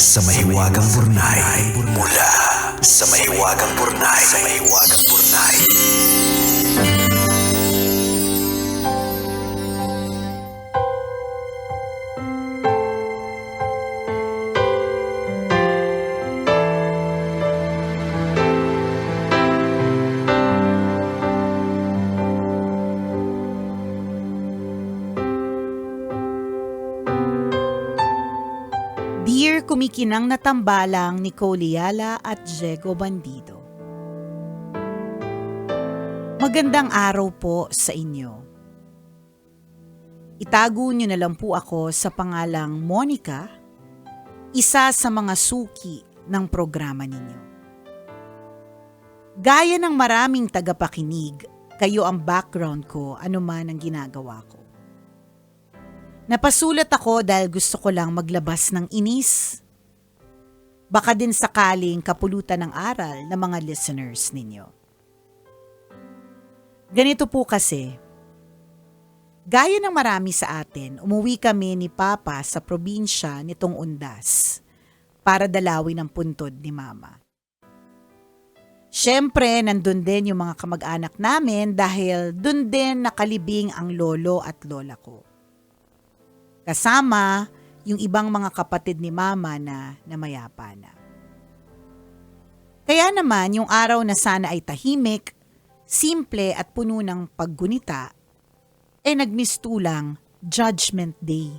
sa mahiwagang burnay. Mula sa mahiwagang burnay. Sa mahiwagang burnay. Dear kumikinang na tambalang Nicole Yala at Diego Bandido. Magandang araw po sa inyo. Itago niyo na lang po ako sa pangalang Monica, isa sa mga suki ng programa ninyo. Gaya ng maraming tagapakinig, kayo ang background ko anuman ang ginagawa ko. Napasulat ako dahil gusto ko lang maglabas ng inis. Baka din sakaling kapulutan ng aral ng mga listeners ninyo. Ganito po kasi, gaya ng marami sa atin, umuwi kami ni Papa sa probinsya nitong Undas para dalawin ang puntod ni Mama. Siyempre, nandun din yung mga kamag-anak namin dahil dun din nakalibing ang lolo at lola ko. Kasama yung ibang mga kapatid ni Mama na namayapa na. Kaya naman yung araw na sana ay tahimik, simple at puno ng paggunita, nagmistulang Judgment Day.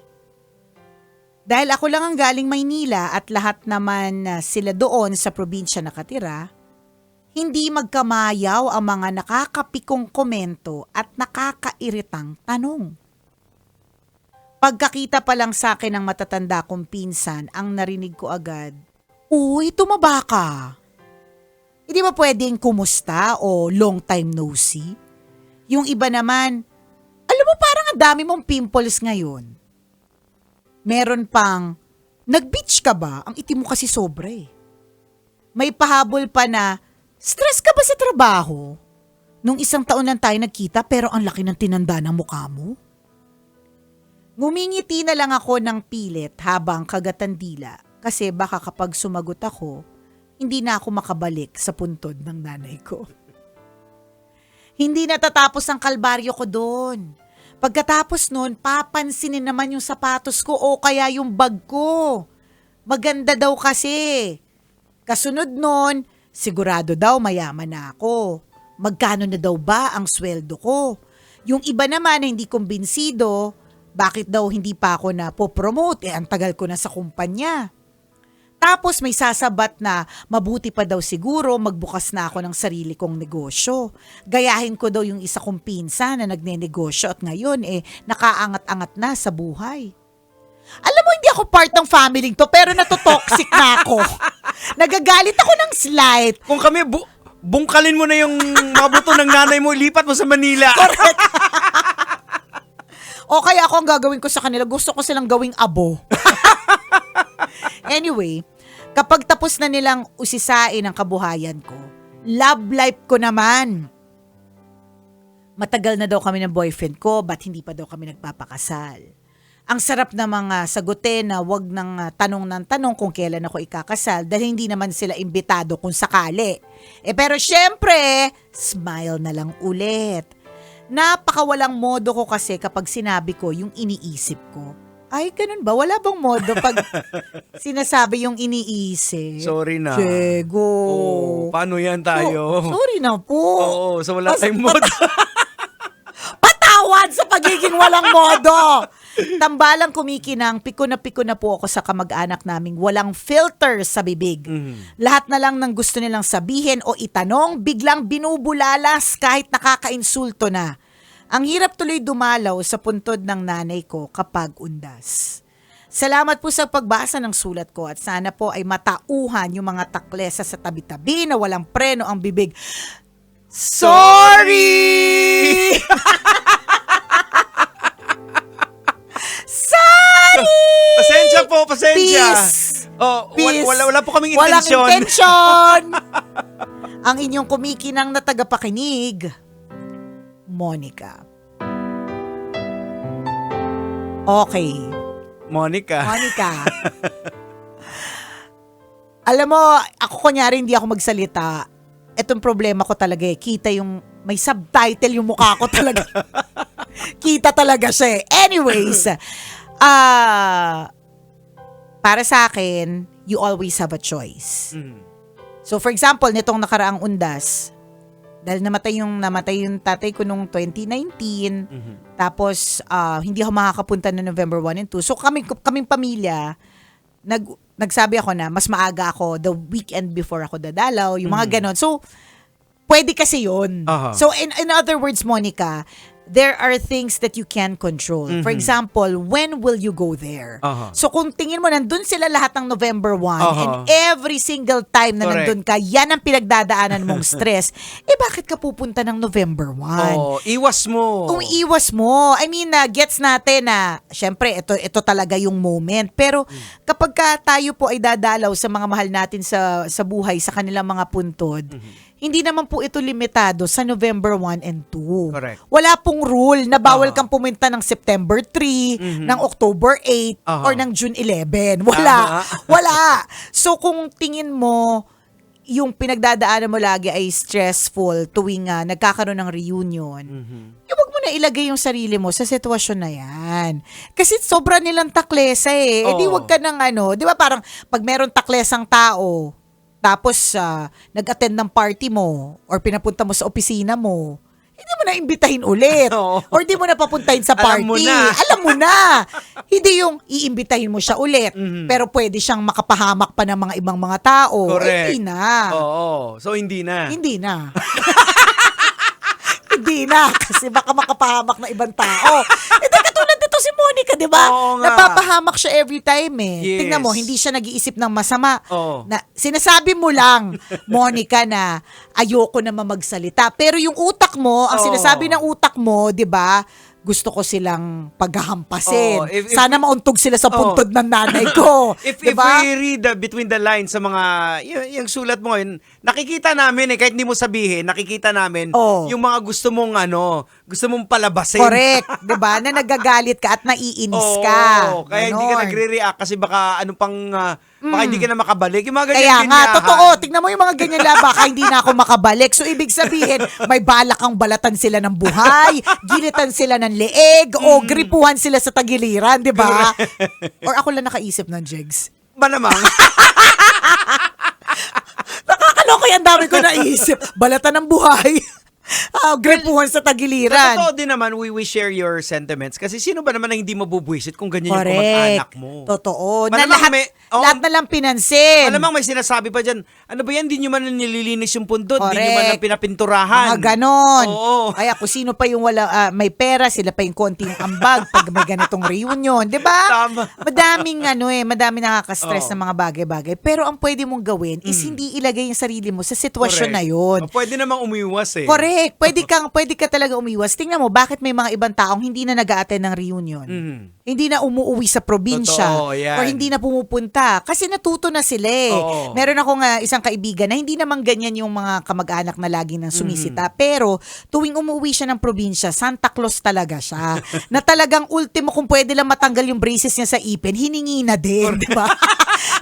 Dahil ako lang ang galing Maynila at lahat naman sila doon sa probinsya nakatira, hindi magkamayaw ang mga nakakapikong komento at nakakairitang tanong. Pagkakita pa lang sa akin ng matatanda kong pinsan, ang narinig ko agad, "Uy, tumaba ka. Hindi ba pwedeng kumusta o long time no see?" Yung iba naman, "Alam mo parang ang dami mong pimples ngayon." Meron pang, "Nag-beach ka ba? Ang itim mo kasi sobra eh." May pahabol pa na, "Stress ka ba sa trabaho? Nung isang taon lang tayo nagkita pero ang laki ng tinanda ng mukha mo." Ngumingiti na lang ako ng pilit habang kagatan dila kasi baka kapag sumagot ako, hindi na ako makabalik sa puntod ng nanay ko. Hindi natatapos ang kalbaryo ko doon. Pagkatapos noon, papansinin naman yung sapatos ko o kaya yung bag ko. Maganda daw kasi. Kasunod noon, sigurado daw mayaman na ako. Magkano na daw ba ang sweldo ko? Yung iba naman na hindi kumbinsido, bakit daw hindi pa ako na po-promote? Ang tagal ko na sa kumpanya. Tapos may sasabat na mabuti pa daw siguro magbukas na ako ng sarili kong negosyo. Gayahin ko daw yung isa kong pinsan na nagnenegosyo at ngayon nakaangat-angat na sa buhay. Alam mo, hindi ako part ng family to pero natotoxic na ako. Nagagalit ako ng slight. Kung kami, bungkalin mo na yung mga buto ng nanay mo, ilipat mo sa Manila. Correct. O kaya ako ang gagawin ko sa kanila, gusto ko silang gawing abo. Anyway, kapag tapos na nilang usisain ang kabuhayan ko, love life ko naman. Matagal na daw kami ng boyfriend ko, ba't hindi pa daw kami nagpapakasal? Ang sarap na mga sagutin na wag ng tanong ng tanong kung kailan ako ikakasal dahil hindi naman sila imbitado kung sakali. Pero syempre, smile na lang ulit. Napakawalang modo ko kasi kapag sinabi ko yung iniisip ko. Ay, ganun ba? Wala bang modo pag sinasabi yung iniisip? Sorry na. Diego. Oh, paano yan tayo? Sorry na po. Oo, so wala tayong modo. Patawad sa pagiging walang modo. Tambalang kumikinang, piko na po ako sa kamag-anak naming walang filter sa bibig. Lahat na lang ng gusto nilang sabihin o itanong, biglang binubulalas kahit nakakainsulto na. Ang hirap tuloy dumalaw sa puntod ng nanay ko kapag undas. Salamat po sa pagbasa ng sulat ko at sana po ay matauhan yung mga taklesa sa tabi-tabi na walang preno ang bibig. Sorry! Sorry! Pasensya po, pasensya. Peace! Oh, Peace. wala po kaming Walang intensyon. intensyon! Ang inyong kumikinang na tagapakinig, Monica. Okay. Monica. Alam mo, ako kunyari hindi ako magsalita. Etong problema ko talaga kita yung may subtitle yung mukha ko talaga. Kita talaga siya eh. Anyways, para sa akin, you always have a choice. So for example, nitong nakaraang undas, dahil namatay yung tatay ko nung 2019, tapos hindi ako makakapunta no November 1 and 2. So kaming pamilya, nagsabi ako na mas maaga ako the weekend before ako dadalaw, yung mga ganon. So, pwede kasi yun. So, in other words, Monica, there are things that you can control. For example, when will you go there? So, kung tingin mo, nandun sila lahat ng November 1 and every single time na nandun ka, yan ang pinagdadaanan mong stress, bakit ka pupunta ng November 1? Iwas mo. Kung iwas mo. I mean, gets natin na, syempre, ito talaga yung moment. Pero, kapag tayo po ay dadalaw sa mga mahal natin sa buhay, sa kanilang mga puntod, hindi naman po ito limitado sa November 1 and 2. Correct. Wala pong rule na bawal kang pumunta ng September 3, ng October 8, or ng June 11. Wala. Wala. So, kung tingin mo, yung pinagdadaanan mo lagi ay stressful tuwing nagkakaroon ng reunion, huwag mo na ilagay yung sarili mo sa sitwasyon na yan. Kasi sobra nilang taklesa eh. Di wag ka ng di ba parang pag meron taklesang tao, tapos nag-attend ng party mo or pinapunta mo sa opisina mo, hindi mo na imbitahin ulit. Or di mo na papuntahin sa party. Alam mo na. Hindi yung iimbitahin mo siya ulit. Pero pwede siyang makapahamak pa ng mga ibang mga tao. Correct. Hindi na. Oo. So, hindi na. Hindi na. Hindi na. Kasi baka makapahamak na ibang tao. Katulad dito si Monica, di ba? Oo nga. Napapahamak siya every time eh. Yes. Tingnan mo, hindi siya nag-iisip ng masama. Oo. Na, sinasabi mo lang, Monica, na ayoko na magsalita. Pero yung utak mo, ang sinasabi ng utak mo, di ba, gusto ko silang paghahampasin. If Sana mauntog sila sa puntod ng nanay ko. If diba? we read between the lines sa mga, yung sulat mo ngayon, nakikita namin kahit hindi mo sabihin, nakikita namin yung mga gusto mong palabasin. Correct. Diba? Na nagagalit ka at naiinis ka. Kaya hindi ka nagre-react kasi baka baka hindi ka na makabalik. Yung mga Kaya ganyan nga, totoo. Tignan mo yung mga ganyan lang, baka hindi na ako makabalik. So, ibig sabihin, may balak ang balatan sila ng buhay, gilitan sila ng leeg, o gripuhan sila sa tagiliran, di ba? Or ako lang nakaisip ng jigs. Ba namang? Nakakaloko yan, dami ko naisip. Balatan ng buhay. Gripuhan sa tagiliran. Totoo din naman, we share your sentiments. Kasi sino ba naman ang hindi mabubwisit kung ganyan Correct. yung kamag-anak mo? Totoo. Na Malamang lahat na lang pinansin. Malamang may sinasabi pa dyan, ano ba yan, di nyo man nililinis yung pundot, di nyo man Correct. lang pinapinturahan. Mga ganon. Oo. Kaya kung sino pa yung may pera, sila pa yung konting ambag pag may ganitong reunion. Di ba? Tama. Madaming nakaka-stress ng mga bagay-bagay. Pero ang pwede mong gawin is hindi ilagay yung sarili mo sa sitwasyon na yun. Pwede namang umiwas eh. Correct. Pwede ka talaga umiwas. Tingnan mo, bakit may mga ibang taong hindi na nag-a-attend ng reunion? Hindi na umuuwi sa probinsya. Totoo, yan. Or hindi na pumupunta. Kasi natuto na sila eh. Oo. Meron akong isang kaibigan na hindi naman ganyan yung mga kamag-anak na lagi nang sumisita. Pero tuwing umuwi siya ng probinsya, Santa Claus talaga siya. Na talagang ultimo kung pwede lang matanggal yung braces niya sa ipin, hiningi na din. Di ba?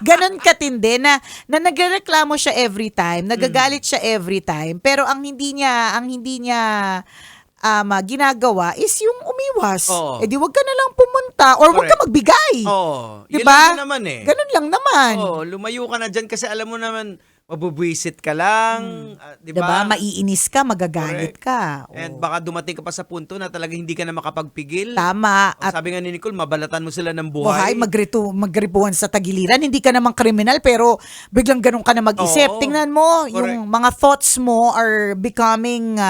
Ganon katindi na nagreklamo siya every time, nagagalit siya every time, pero ang hindi niya ginagawa is yung umiwas. Oo. Di wag ka na lang pumunta or wag ka magbigay. Oo. Diba? Yun lang din naman eh. Ganon lang naman. Oo, lumayo ka na dyan kasi alam mo naman, mabubwisit ka lang, di ba? Diba? Maiinis ka, magagalit ka. And baka dumating ka pa sa punto na talaga hindi ka na makapagpigil. Tama. At sabi nga ni Nicole, mabalatan mo sila ng buhay. Magripuhan sa tagiliran. Hindi ka naman kriminal pero biglang ganun ka na mag-isip. Oo. Tingnan mo, Correct. yung mga thoughts mo are becoming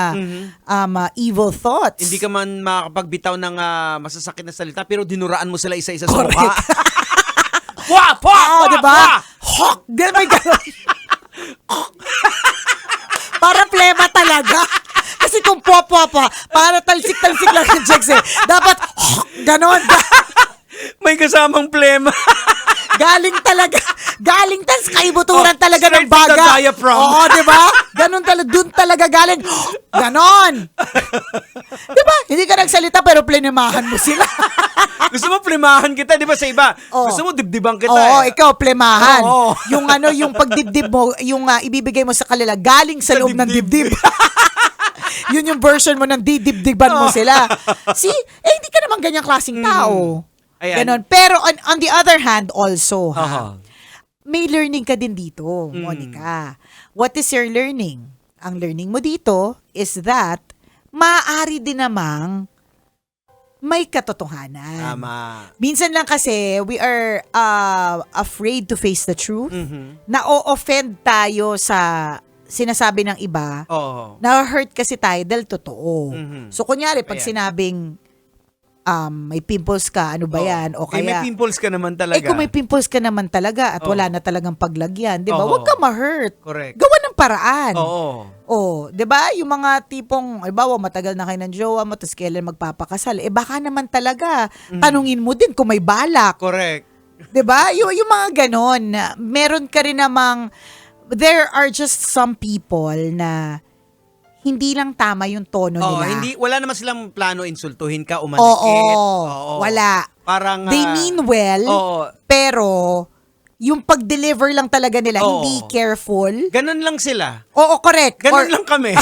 evil thoughts. Hindi ka man makapagbitaw ng masasakit na salita pero dinuraan mo sila isa-isa sa Correct. mukha. Wah! Wah! Diba? Hok! Di may ganun. Para plema talaga. Kasi kung para talsik-talsik lang yung Jex eh. Dapat, ganon. May kasamang plema. Galing tas kaibuturan talaga ng straight from the baga. diaphragm. Oo, di ba? Ganun talaga, dun talaga galing. Ganon. Di ba? Hindi ka nagsalita pero plenemahan mo sila. Gusto mo plemahan kita, di ba sa iba? Oo. Gusto mo dibdiban kita. Oo, eh. ikaw, plemahan. Oo. Yung pagdibdib mo, yung ibibigay mo sa kanila, galing sa loob ng dibdib. dibdib. Yun yung version mo ng didibdiban mo sila. See? Hindi ka naman ganyang klaseng tao. Ayan. Ganon. Pero on the other hand also, Aha. may learning ka din dito, Monica. What is your learning? Ang learning mo dito is that maaari din namang may katotohanan. Tama. Minsan lang kasi we are afraid to face the truth. Mhm. Na-o-offend tayo sa sinasabi ng iba. Oo. Na-hurt kasi tayo dahil totoo. Mhm. So kunyari, pag Ayan. sinabing may pimples ka, ano ba yan? O Eh, may kaya, pimples ka naman talaga. kung may pimples ka naman talaga at Oo. wala na talagang paglagyan, di ba? Oo. Huwag ka ma-hurt. Correct. Gawa ng paraan. Oo. Oh, 'di ba? Yung mga tipong, halimbawa, matagal na kayo ng jowa mo, tapos kailan magpapakasal. Baka naman talaga tanungin mo din kung may balak. Correct. 'Di ba? Yung mga ganon. Meron ka rin namang, there are just some people na hindi lang tama yung tono Oo, nila. wala naman silang plano insultuhin ka o Oo, manikit. wala. Parang They mean well, Oo. pero yung pag-deliver lang talaga nila, Oo. hindi careful. Ganun lang sila. Oo, correct. Ganun Or- lang kami.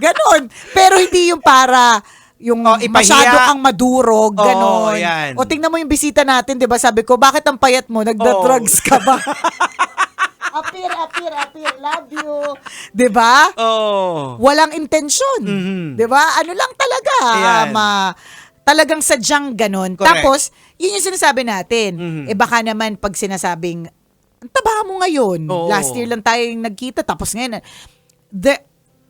Ganon. Pero hindi yung para yung ipahiya. masyado kang madurog, ganon. Oo, yan. O tingnan mo yung bisita natin, 'di ba? Sabi ko, bakit ang payat mo? Nagda-drugs ka ba? apir, love you. 'Di ba? Oo. Walang intensyon. Mhm. 'Di ba? Ano lang talaga, Ayan. talagang sadyang ganon. Correct. Tapos, yun yung sinasabi natin. Mhm. Baka naman pag sinasabing, ang taba mo ngayon. Oo. Last year lang tayo nagkita, tapos ngayon,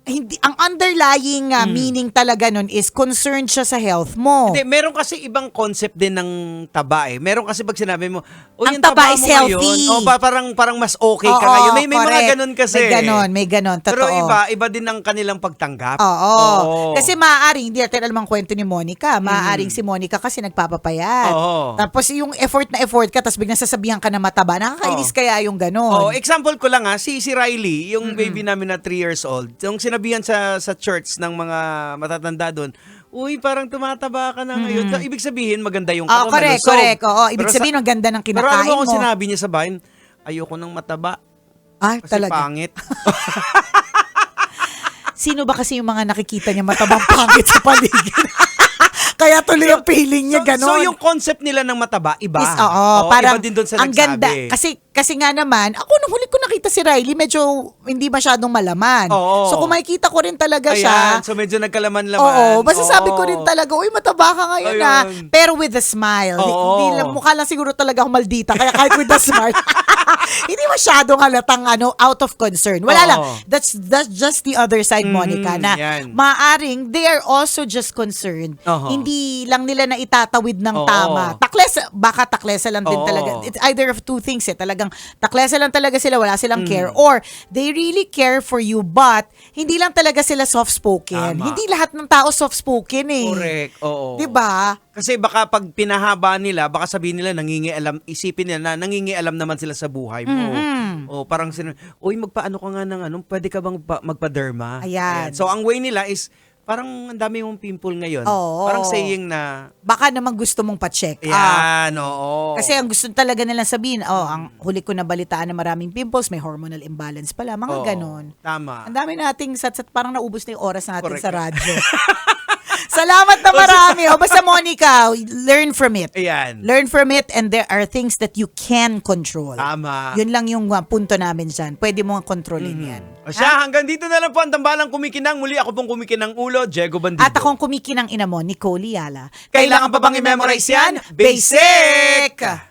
hindi, ang underlying meaning talaga nun is concerned siya sa health mo. Hindi, meron kasi ibang concept din ng taba eh. Meron kasi pag sinabi mo, Ang yung taba taba is mo healthy. ngayon, parang mas okay ka Oo, ngayon. May mga correct. ganun kasi. May ganon, totoo. Pero iba din ang kanilang pagtanggap. Oo. Oo. Kasi maaaring, hindi natin alam ang kwento ni Monica, maaaring si Monica kasi nagpapapayat. Oo. Tapos yung effort ka, tapos biglang sasabihan ka na mataba, nakakainis Oo. kaya yung ganon. Example ko lang si Riley, yung baby namin na 3 years old. Yung sinabihan sa church ng mga matatanda doon, uy, parang tumataba ka na ngayon. Ibig sabihin, maganda yung katawan. Correct. Oo, ibig sabihin, ang ganda ng Pero kinakain alam mo mo. kung sinabi niya sa bahay, ayoko nang mataba. Kasi Talaga. pangit. Sino ba kasi yung mga nakikita niya matabang pangit sa paligid? Kaya tuloy ang feeling niya, ganon. So yung concept nila ng mataba, iba. Parang iba din doon sa ang nagsabi. ganda. Kasi nga naman, ako nung huli ko nakita si Riley, medyo hindi masyadong malaman. Oo. So kung makikita ko rin talaga siya. Ayan, so medyo nagkalaman-laman. Oo, basta sabi ko rin talaga, uy, mataba ka ngayon na. Ayun. Pero with a smile. Oo. Hindi lang, mukha lang siguro talaga akong maldita. Kaya kahit with a smile, hindi masyadong halatang out of concern. Wala Oo. lang. That's just the other side, Monica, na yan. maaring they are also just concerned. Oo. Hindi lang nila na itatawid ng Oo. tama. Baka taklesa lang din Oo. talaga. It's either of two things Talagang taklesa lang talaga sila, wala silang Mm. care. Or they really care for you, but hindi lang talaga sila soft-spoken. Tama. Hindi lahat ng tao soft-spoken eh. Correct, oo. Diba? Kasi baka pag pinahaba nila, baka sabihin nila isipin nila na nangingialam naman sila sa buhay mo. O parang uy, magpaano ka nga ng pwede ka bang magpa-derma? Ayan. So ang way nila is, parang ang dami mong pimple ngayon. Oo. Parang saying na, Baka naman gusto mong pa-check up. ayan, oo. Kasi ang gusto talaga nilang sabihin, ang huli ko na balitaan na maraming pimples, may hormonal imbalance pala, mga Oo, ganon. Tama. Ang dami nating parang naubos na yung oras natin Correct. sa radyo. Salamat na marami. Basta Monica, learn from it. Ayan. Learn from it, and there are things that you can control. Tama. Yun lang yung punto namin dyan. Pwede mo kontrolin yan. O siya, hanggang dito na lang po ang tambalang kumikinang. Muli ako pong kumikinang ulo, Diego Bandido. At akong kumikinang ina mo, Nicole Yala. Kailangan pa bang i-memorize yan? Basic!